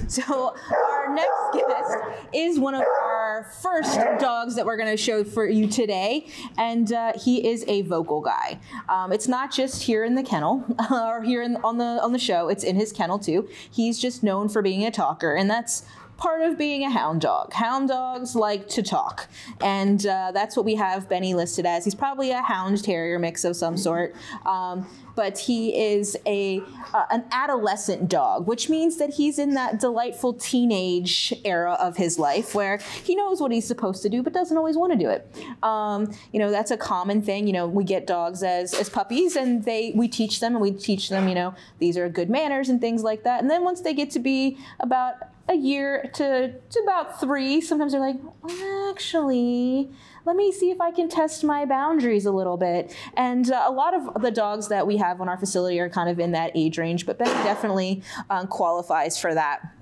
So our next guest is one of our first dogs that we're going to show for you today, and he is a vocal guy. It's not just here in the kennel or here on the show, it's in his kennel too. He's just known for being a talker, and that's part of being a hound dog. Hound dogs like to talk, and that's what we have Benny listed as. He's probably a hound terrier mix of some sort, but he is an adolescent dog, which means that he's in that delightful teenage era of his life where he knows what he's supposed to do but doesn't always want to do it. You know, that's a common thing. You know, we get dogs as puppies, and we teach them, you know, these are good manners and things like that. And then once they get to be about a year to about 3, sometimes they're like, actually, let me see if I can test my boundaries a little bit. And a lot of the dogs that we have on our facility are kind of in that age range, but Benny definitely qualifies for that.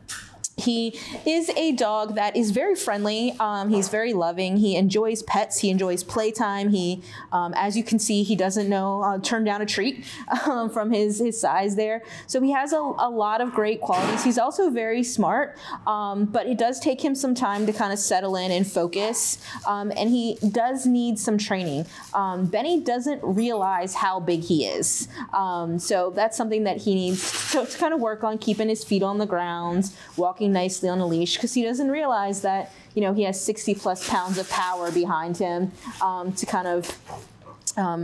He is a dog that is very friendly. He's very loving. He enjoys pets. He enjoys playtime. He, as you can see, he doesn't know turn down a treat from his size there. So he has a lot of great qualities. He's also very smart, but it does take him some time to kind of settle in and focus. And he does need some training. Benny doesn't realize how big he is. So that's something that he needs to kind of work on, keeping his feet on the ground, walking nicely on a leash, because he doesn't realize that, you know, he has 60+ pounds of power behind him to kind of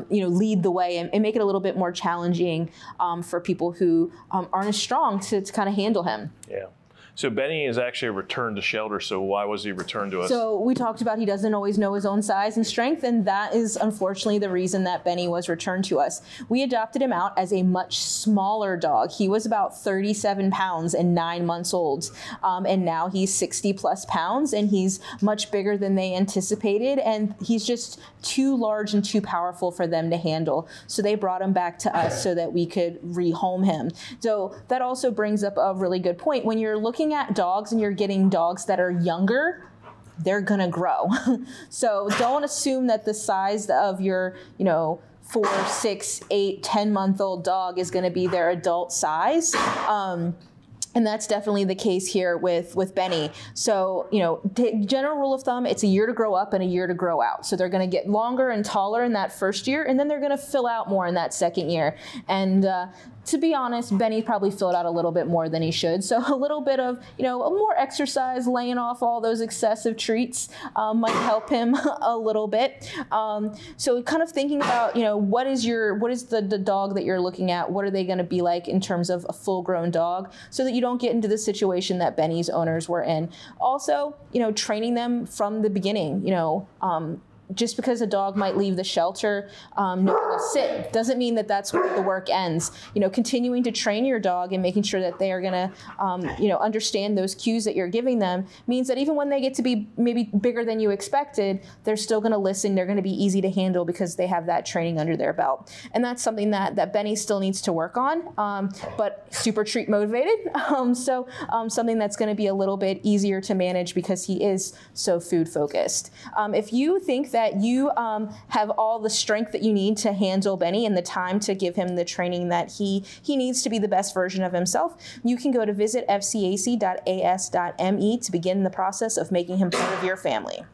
you know, lead the way and make it a little bit more challenging for people who aren't as strong to kind of handle him. Yeah. So Benny is actually returned to shelter, so why was he returned to us? So we talked about he doesn't always know his own size and strength, and that is unfortunately the reason that Benny was returned to us. We adopted him out as a much smaller dog. He was about 37 pounds and 9 months old, and now he's 60+ pounds, and he's much bigger than they anticipated, and he's just too large and too powerful for them to handle. So they brought him back to us so that we could rehome him. So that also brings up a really good point. When you're looking at dogs and you're getting dogs that are younger, they're gonna grow. So don't assume that the size of your, you know, 4, 6, 8, 10-month-old dog is gonna be their adult size. And that's definitely the case here with Benny. So, you know, general rule of thumb, it's a year to grow up and a year to grow out. So they're going to get longer and taller in that first year, and then they're going to fill out more in that second year. And to be honest, Benny probably filled out a little bit more than he should. So a little bit of, you know, more exercise, laying off all those excessive treats might help him a little bit. So kind of thinking about, you know, what is the dog that you're looking at? What are they going to be like in terms of a full-grown dog, so that you don't get into the situation that Benny's owners were in. Also, you know, training them from the beginning, you know, just because a dog might leave the shelter knowing to sit doesn't mean that that's where the work ends. You know, continuing to train your dog and making sure that they are gonna, you know, understand those cues that you're giving them means that even when they get to be maybe bigger than you expected, they're still gonna listen. They're gonna be easy to handle because they have that training under their belt. And that's something that Benny still needs to work on, but super treat motivated. Something that's gonna be a little bit easier to manage because he is so food focused. If you think that you have all the strength that you need to handle Benny and the time to give him the training that he needs to be the best version of himself, you can go to visit fcac.as.me to begin the process of making him part of your family.